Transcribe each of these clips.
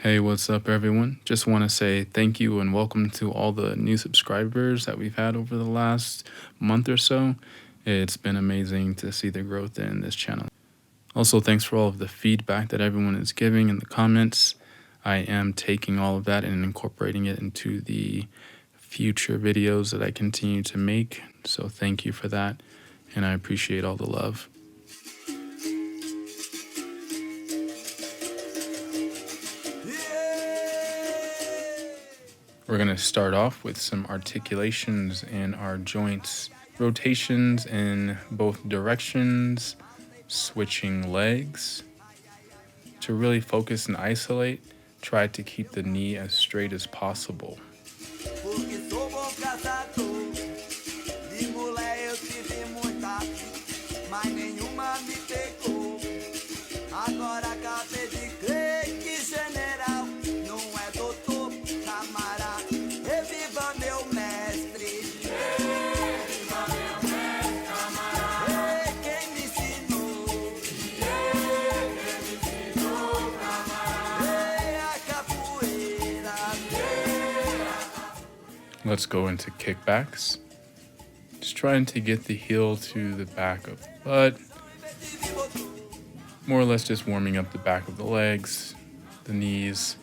Hey, what's up, everyone? Just want to say thank you and welcome to all the new subscribers that we've had over the last month or so. It's been amazing to see the growth in this channel. Also, thanks for all of the feedback that everyone is giving in the comments. I am taking all of that and incorporating it into the future videos that I continue to make. So thank you for that, and I appreciate all the love. We're going to start off with some articulations in our joints, rotations in both directions, switching legs. To really focus and isolate, try to keep the knee as straight as possible. Let's go into kickbacks. Just trying to get the heel to the back of the butt. More or less just warming up the back of the legs, the knees.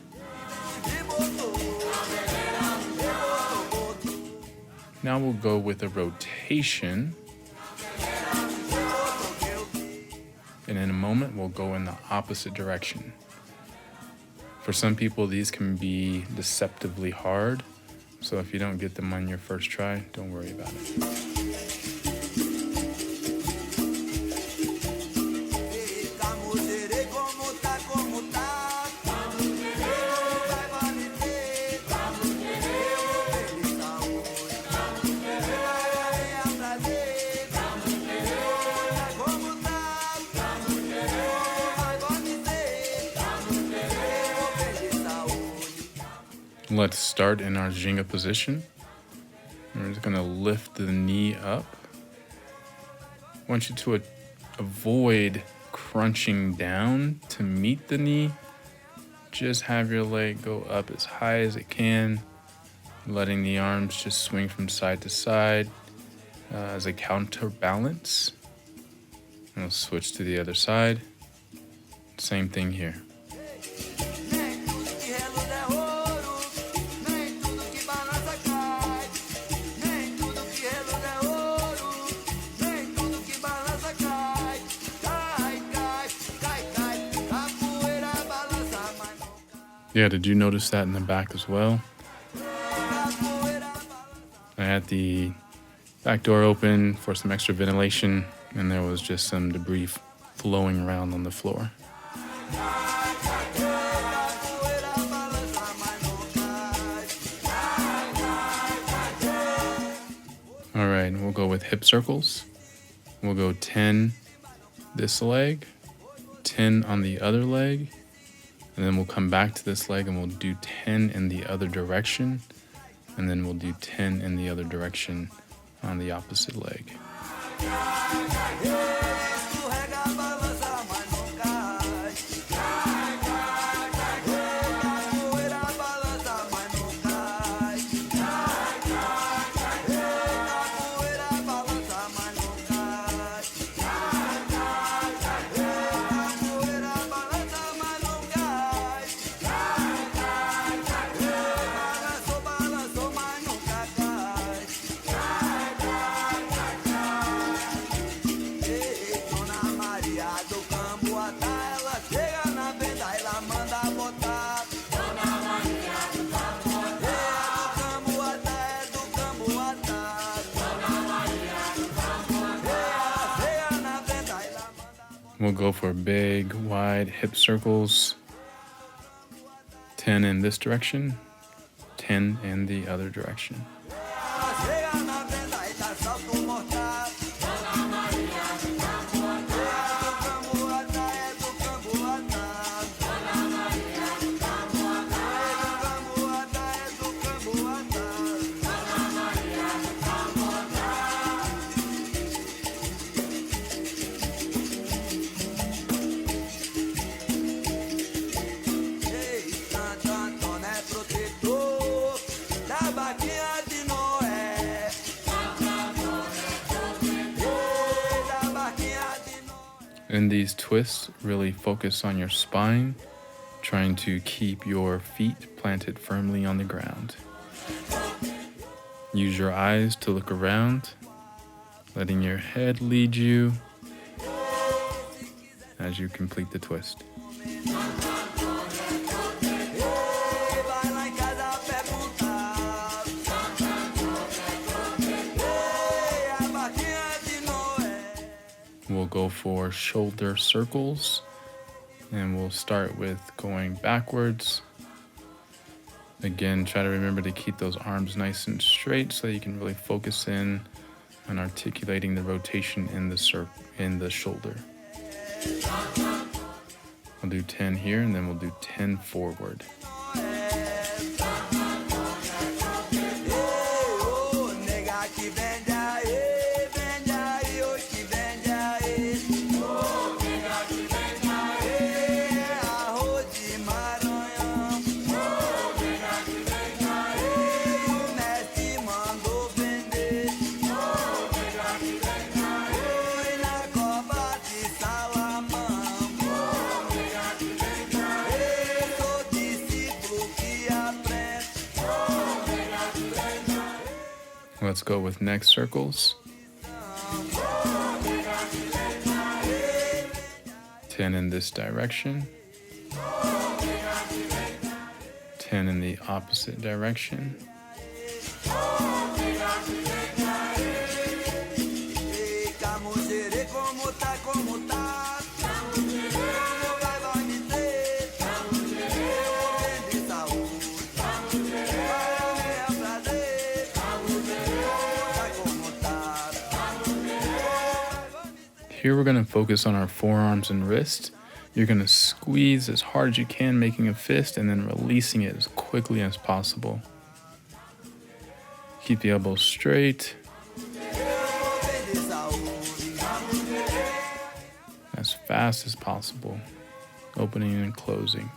Now we'll go with a rotation. And in a moment, we'll go in the opposite direction. For some people, these can be deceptively hard. So if you don't get them on your first try, don't worry about it. Let's start in our zhinga position. We're just gonna lift the knee up. I want you to avoid crunching down to meet the knee. Just have your leg go up as high as it can, letting the arms just swing from side to side as a counterbalance. And we'll switch to the other side. Same thing here. Yeah, did you notice that in the back as well? I had the back door open for some extra ventilation, and there was just some debris flowing around on the floor. All right, we'll go with hip circles. We'll go 10 this leg, 10 on the other leg, and then we'll come back to this leg and we'll do 10 in the other direction, and then we'll do 10 in the other direction on the opposite leg. We'll go for big, wide hip circles. 10 in this direction, 10 in the other direction. In these twists, really focus on your spine, trying to keep your feet planted firmly on the ground. Use your eyes to look around, letting your head lead you as you complete the twist. We'll go for shoulder circles, and we'll start with going backwards. Again, try to remember to keep those arms nice and straight so you can really focus in on articulating the rotation in the shoulder. I'll do 10 here, and then we'll do 10 forward. Let's go with neck circles. 10 in this direction. 10 in the opposite direction. Here we're going to focus on our forearms and wrists. You're going to squeeze as hard as you can, making a fist, and then releasing it as quickly as possible. Keep the elbows straight. As fast as possible. Opening and closing.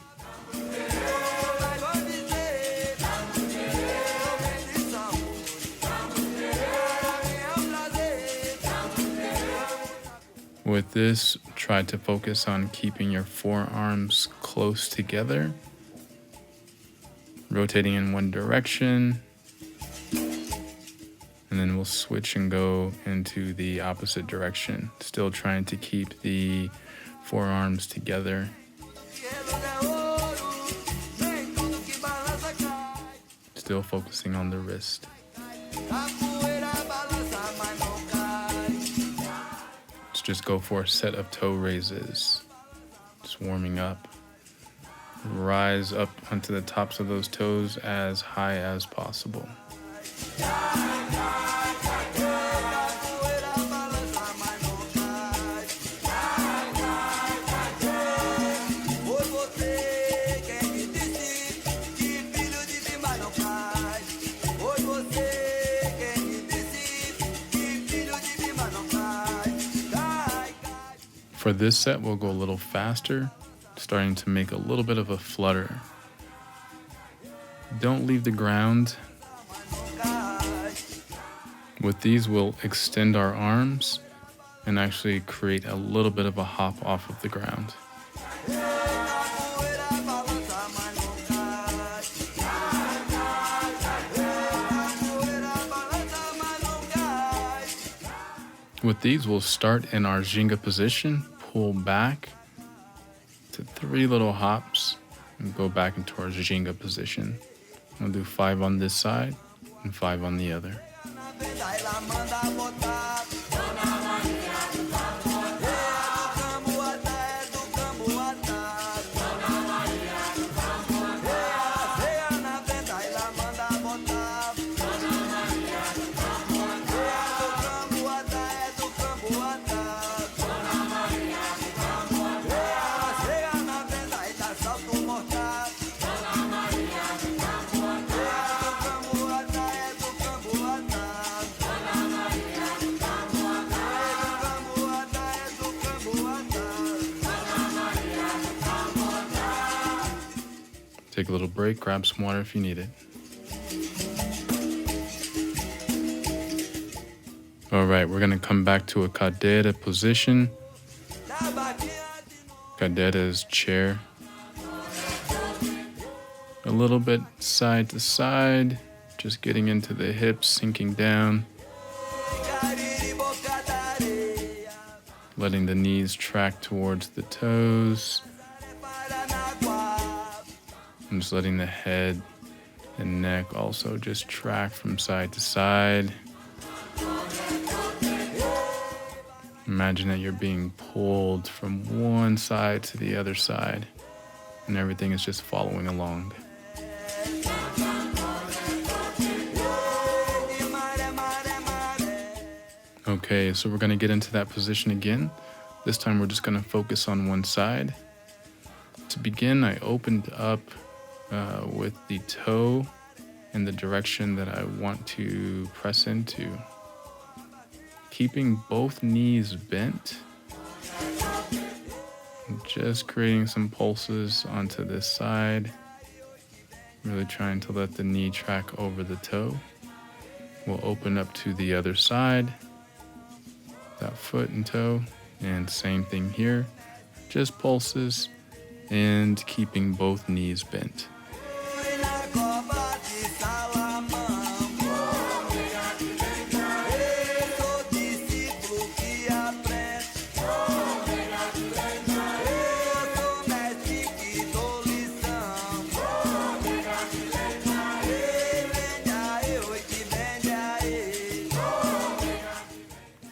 With this, try to focus on keeping your forearms close together, rotating in one direction, and then we'll switch and go into the opposite direction, still trying to keep the forearms together. Still focusing on the wrist. Just go for a set of toe raises. Just warming up. Rise up onto the tops of those toes as high as possible. For this set, we'll go a little faster, starting to make a little bit of a flutter. Don't leave the ground. With these, we'll extend our arms and actually create a little bit of a hop off of the ground. With these, we'll start in our zhinga position, pull back to 3 little hops, and go back into our zhinga position. We'll do 5 on this side and 5 on the other. Take a little break, grab some water if you need it. All right, we're gonna come back to a cadeira position. Cadeira is chair. A little bit side to side, just getting into the hips, sinking down. Letting the knees track towards the toes. And just letting the head and neck also just track from side to side. Imagine that you're being pulled from one side to the other side, and everything is just following along. Okay, so we're going to get into that position again. This time we're just going to focus on one side. To begin, I opened up with the toe in the direction that I want to press into. Keeping both knees bent. Just creating some pulses onto this side. Really trying to let the knee track over the toe. We'll open up to the other side. That foot and toe. And same thing here. Just pulses and keeping both knees bent.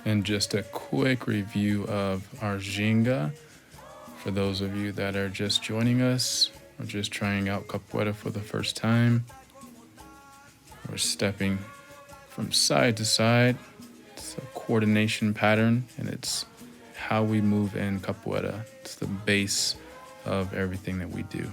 And just a quick review of our zhinga. For those of you that are just joining us or just trying out capoeira for the first time, we're stepping from side to side. It's a coordination pattern, and it's how we move in capoeira. It's the base of everything that we do.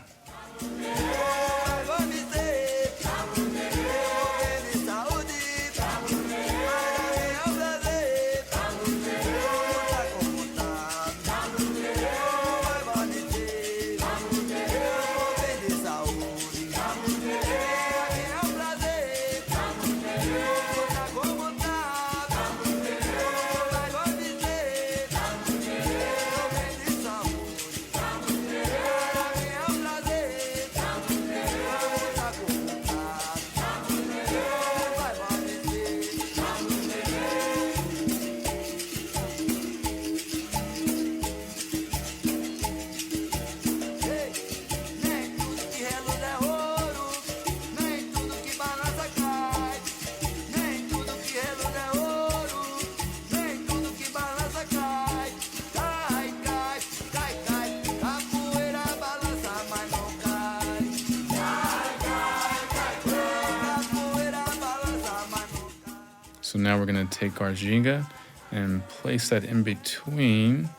So now we're going to take our zhinga and place that in between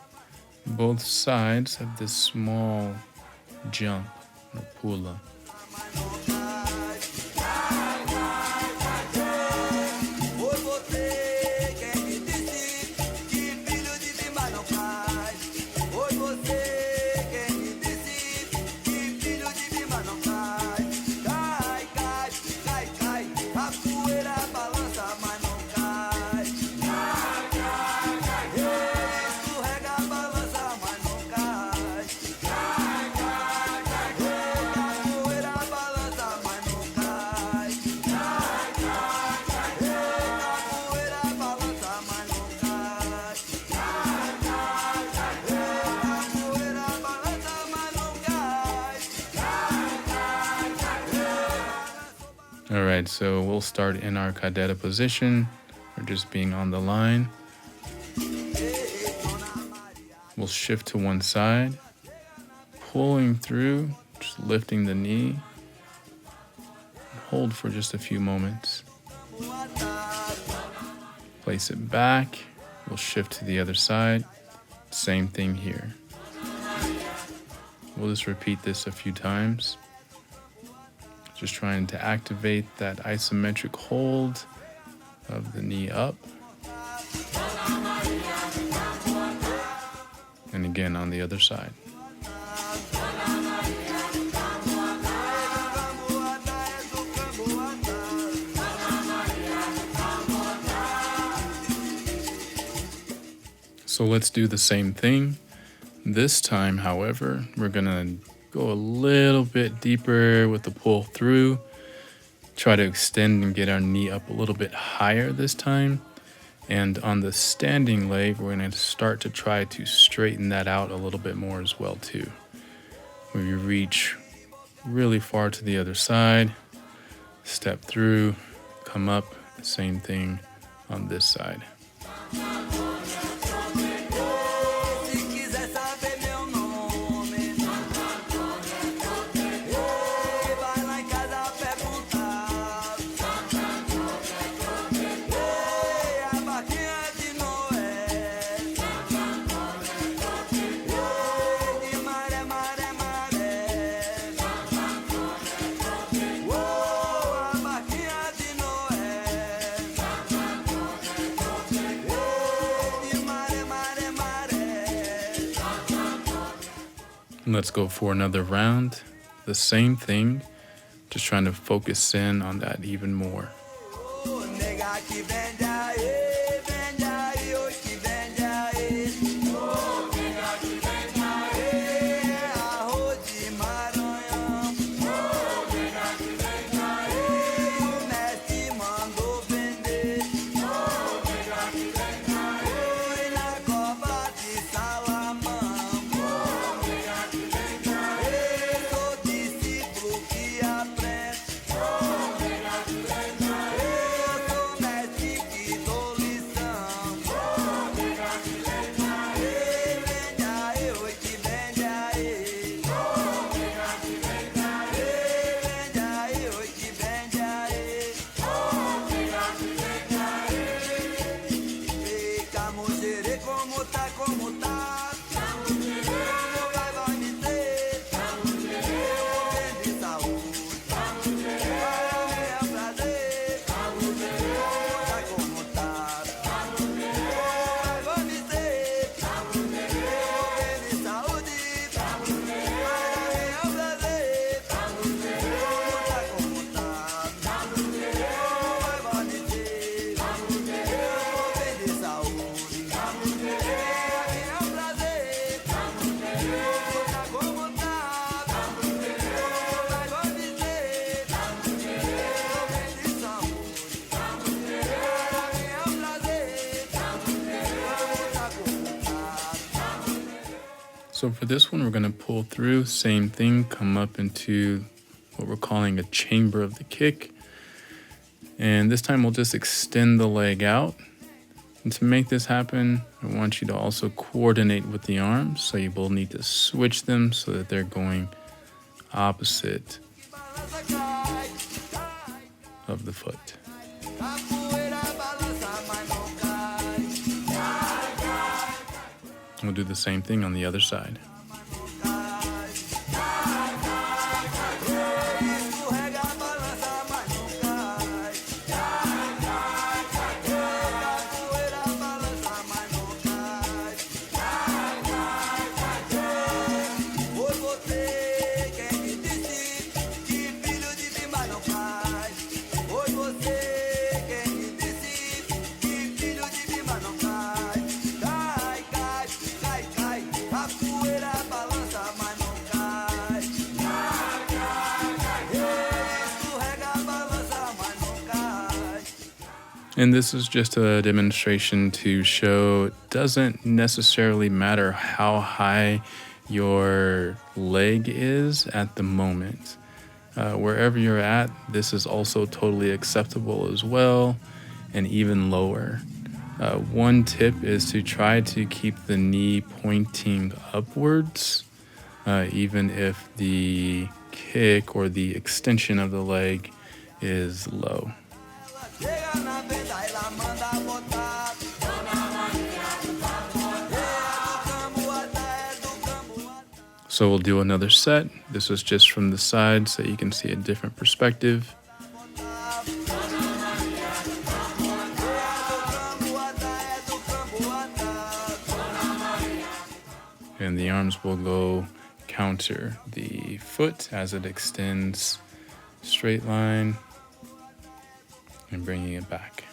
both sides of this small jump or pula. All right, so we'll start in our cadeira position, or just being on the line. We'll shift to one side, pulling through, just lifting the knee. Hold for just a few moments. Place it back. We'll shift to the other side. Same thing here. We'll just repeat this a few times. Just trying to activate that isometric hold of the knee up. And again on the other side. So let's do the same thing. This time, however, we're gonna go a little bit deeper with the pull through. Try to extend and get our knee up a little bit higher this time. And on the standing leg, we're gonna start to try to straighten that out a little bit more as well too. Where you reach really far to the other side, step through, come up, same thing on this side. Let's go for another round. The same thing, just trying to focus in on that even more. So for this one, we're going to pull through, same thing, come up into what we're calling a chamber of the kick. And this time we'll just extend the leg out. And to make this happen, I want you to also coordinate with the arms. So you will need to switch them so that they're going opposite of the foot. We'll do the same thing on the other side. And this is just a demonstration to show it doesn't necessarily matter how high your leg is at the moment. Wherever you're at, this is also totally acceptable as well, and even lower. One tip is to try to keep the knee pointing upwards, even if the kick or the extension of the leg is low. So we'll do another set. This is just from the side so you can see a different perspective. And the arms will go counter the foot as it extends straight line and bringing it back.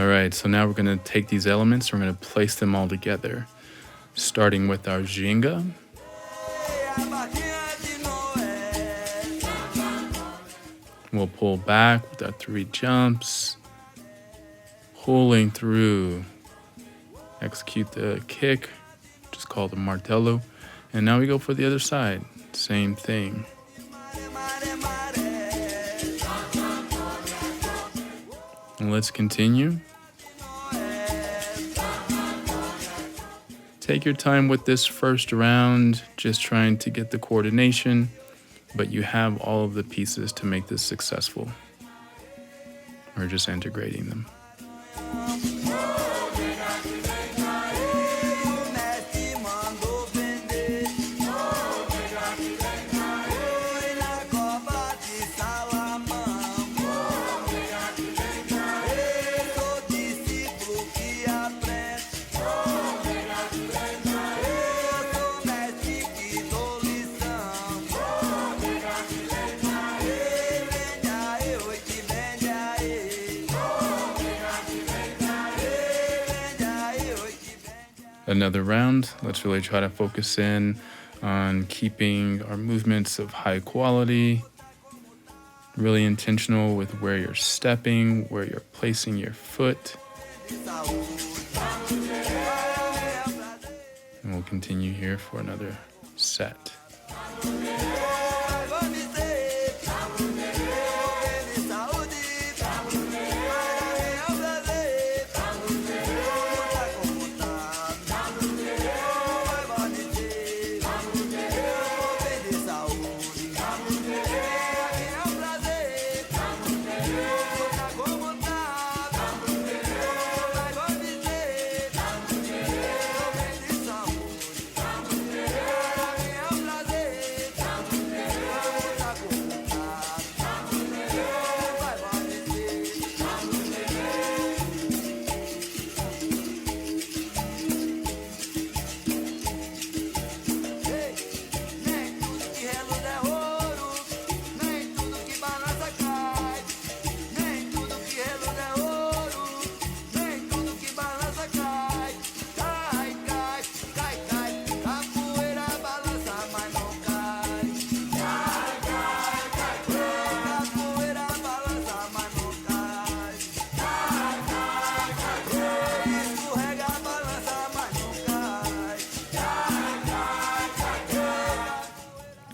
All right, so now we're going to take these elements, we're going to place them all together, starting with our zhinga. We'll pull back with our 3 jumps, pulling through, execute the kick, just called the Martello, and now we go for the other side, same thing. And let's continue. Take your time with this first round, just trying to get the coordination, but you have all of the pieces to make this successful. We're just integrating them. Another round. Let's really try to focus in on keeping our movements of high quality, really intentional with where you're stepping, where you're placing your foot. And we'll continue here for another set.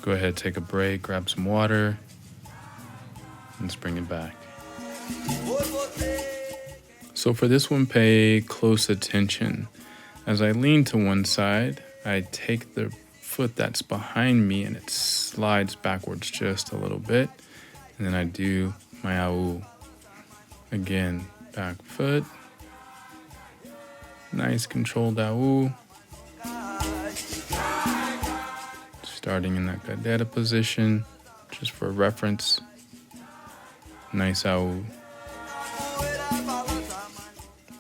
Go ahead, take a break, grab some water, and let's bring it back. So for this one, pay close attention. As I lean to one side, I take the foot that's behind me and it slides backwards just a little bit. And then I do my au. Again, back foot. Nice controlled au. Starting in that cadeira position, just for reference. Nice au.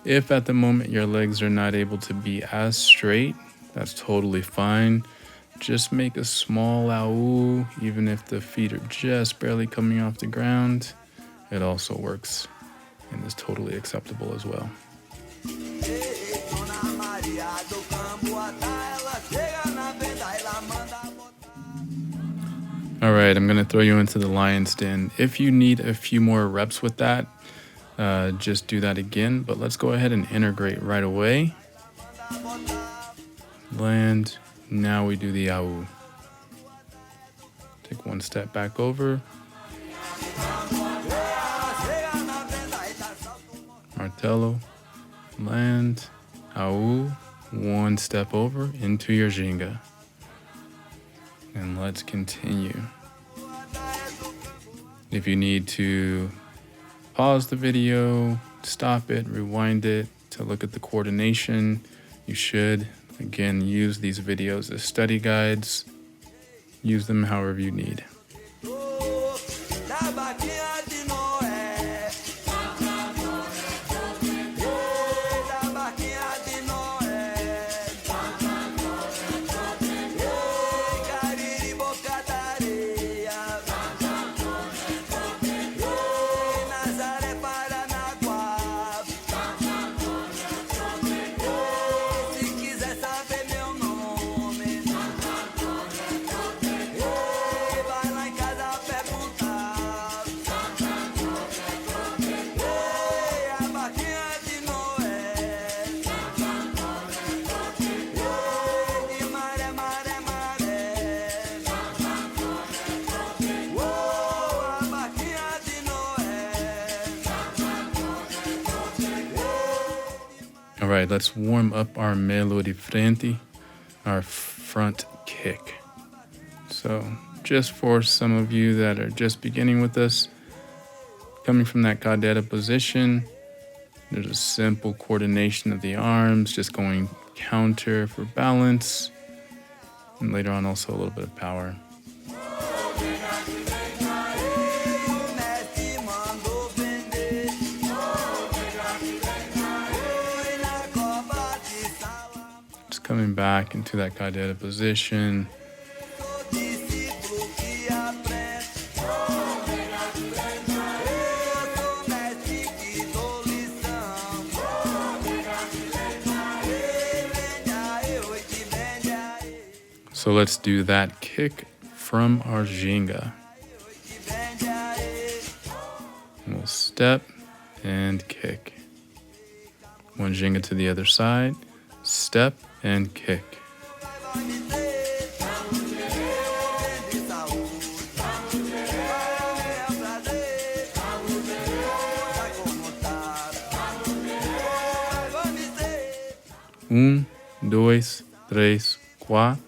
If at the moment your legs are not able to be as straight, that's totally fine. Just make a small au, even if the feet are just barely coming off the ground. It also works and is totally acceptable as well. All right, I'm gonna throw you into the lion's den. If you need a few more reps with that, just do that again, but let's go ahead and integrate right away. Land, now we do the au. Take one step back over. Martello, land, au, one step over into your zhinga. And let's continue. If you need to pause the video, stop it, rewind it to look at the coordination, you should. Again, use these videos as study guides. Use them however you need. right, let's warm up our melo de frente, our front kick. So just for some of you that are just beginning with us, coming from that cadeira position, there's a simple coordination of the arms, just going counter for balance, and later on also a little bit of power. Just coming back into that cadeira position. So let's do that kick from our zhinga. We'll step and kick. One zhinga to the other side, step and kick. Dois, três, quatro.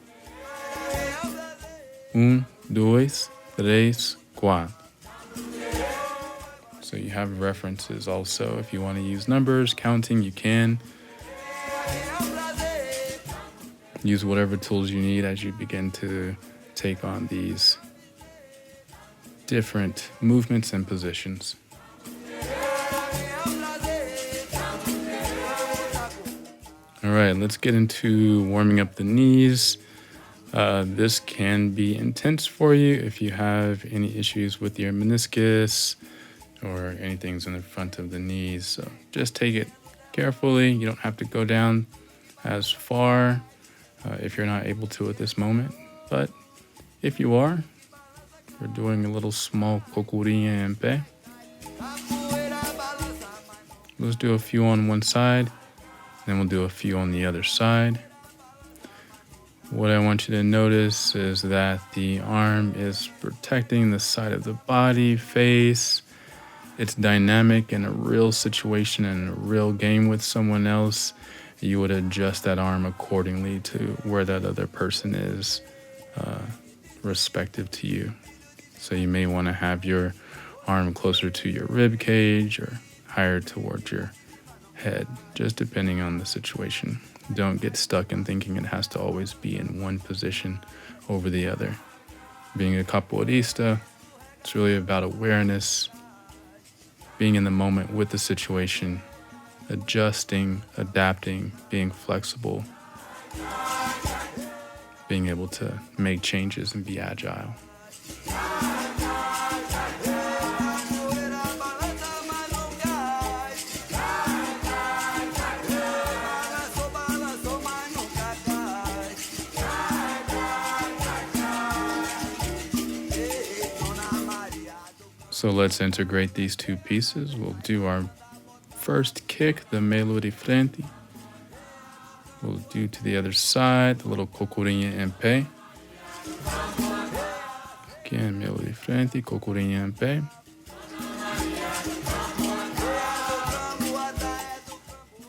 1, 2, 3, 4. So you have references also. If you want to use numbers, counting, you can. Use whatever tools you need as you begin to take on these different movements and positions. All right, let's get into warming up the knees. This can be intense for you if you have any issues with your meniscus or anything's in the front of the knees. So just take it carefully. You don't have to go down as far if you're not able to at this moment. But if you are, we're doing a little small cocorinpe. Let's do a few on one side, then we'll do a few on the other side. What I want you to notice is that the arm is protecting the side of the body, face. It's dynamic in a real situation and a real game with someone else. You would adjust that arm accordingly to where that other person is, respective to you. So you may want to have your arm closer to your rib cage or higher towards your head, just depending on the situation. Don't get stuck in thinking it has to always be in one position over the other. Being a capoeirista, it's really about awareness, being in the moment with the situation, adjusting, adapting, being flexible, being able to make changes and be agile. So let's integrate these two pieces. We'll do our first kick, the melo de frente. We'll do to the other side, the little cocorinpe. Again, melo de frente, cocorinpe.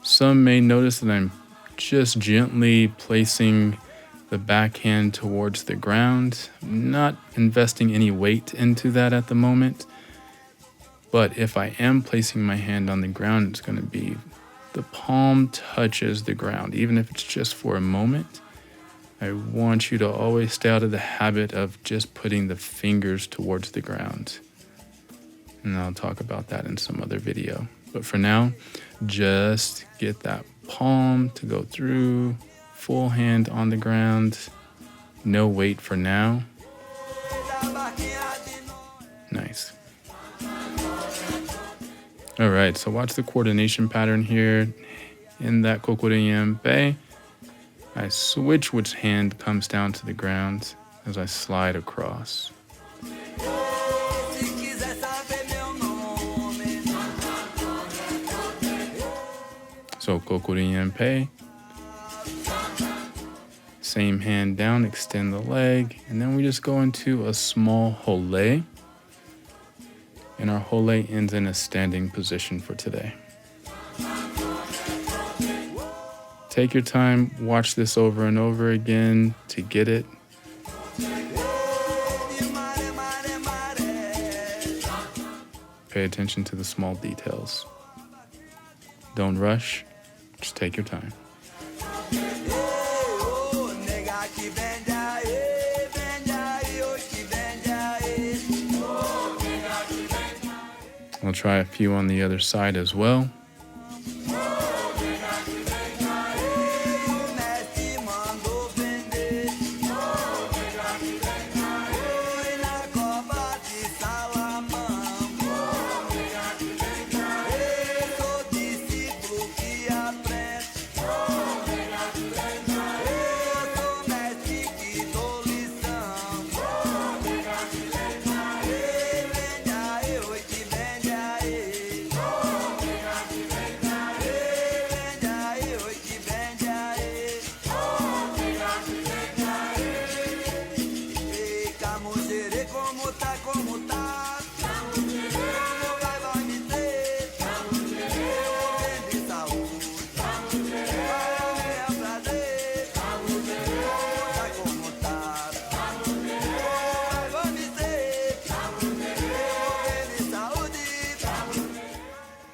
Some may notice that I'm just gently placing the backhand towards the ground, not investing any weight into that at the moment. But if I am placing my hand on the ground, it's going to be the palm touches the ground, even if it's just for a moment. I want you to always stay out of the habit of just putting the fingers towards the ground. And I'll talk about that in some other video. But for now, just get that palm to go through, full hand on the ground, no weight for now. Nice. All right, so watch the coordination pattern here. In that cocorinpe, I switch which hand comes down to the ground as I slide across. So cocorinpe, same hand down, extend the leg, and then we just go into a small holé. And our holé ends in a standing position for today. Take your time, watch this over and over again to get it. Pay attention to the small details. Don't rush, just take your time. I'll try a few on the other side as well.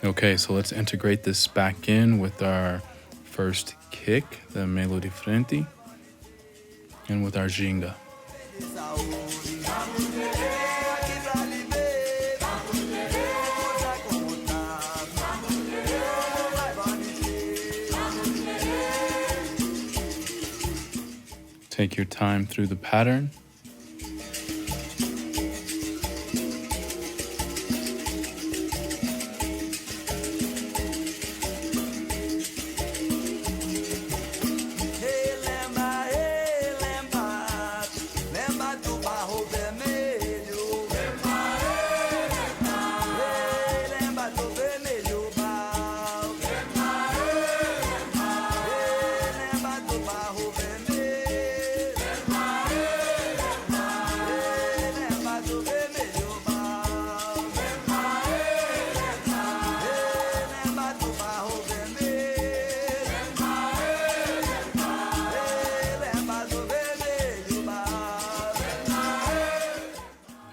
Okay, so let's integrate this back in with our first kick, the melo de frente, and with our zhinga. Take your time through the pattern.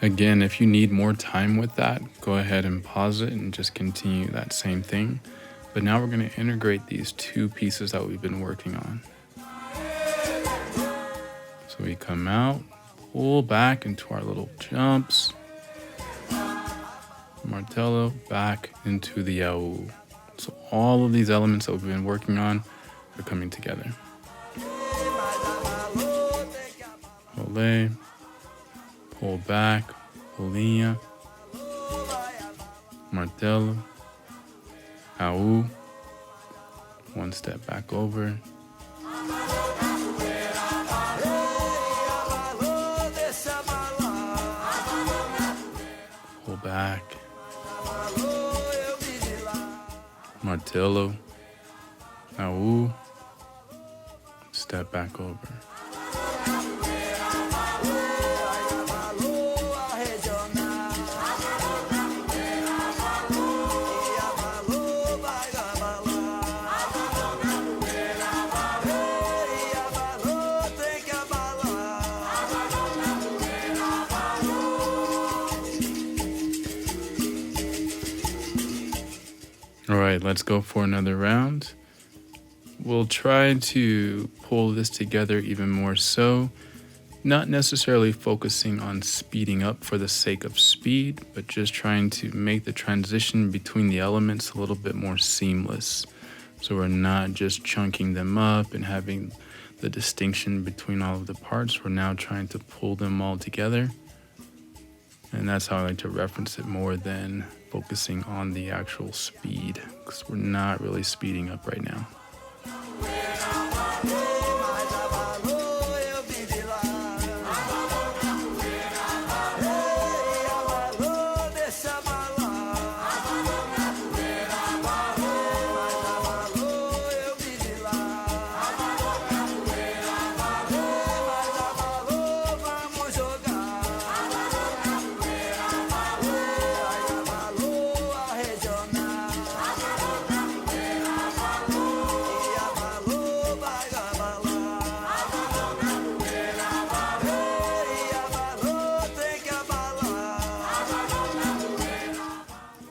Again, if you need more time with that, go ahead and pause it and just continue that same thing. But now we're going to integrate these two pieces that we've been working on. So we come out, pull back into our little jumps. Martello, back into the yaú. So all of these elements that we've been working on are coming together. Olé, pull back, linha, martello, yaú, one step back over. Pull back, martello, yaú, step back over. All right, let's go for another round. We'll try to pull this together even more so, not necessarily focusing on speeding up for the sake of speed, but just trying to make the transition between the elements a little bit more seamless. So we're not just chunking them up and having the distinction between all of the parts. We're now trying to pull them all together. And that's how I like to reference it more than focusing on the actual speed, because we're not really speeding up right now.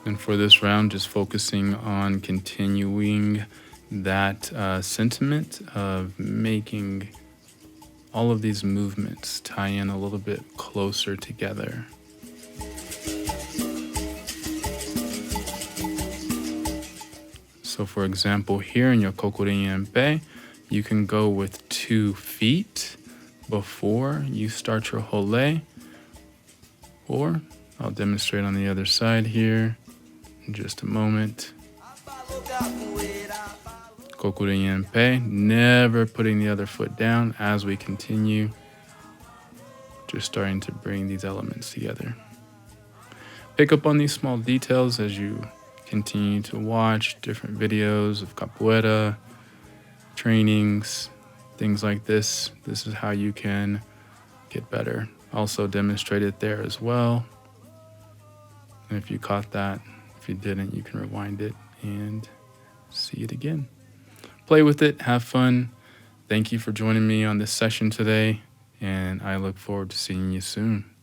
And for this round, just focusing on continuing that sentiment of making all of these movements tie in a little bit closer together. So for example, here in your cocorinpe, you can go with 2 feet before you start your hole, or I'll demonstrate on the other side here in just a moment. Cocorinpe, never putting the other foot down as we continue, just starting to bring these elements together. Pick up on these small details as you continue to watch different videos of capoeira, trainings, things like this. This is how you can get better. Also demonstrate it there as well. And if you caught that, if you didn't, you can rewind it and see it again. Play with it, have fun. Thank you for joining me on this session today, and I look forward to seeing you soon.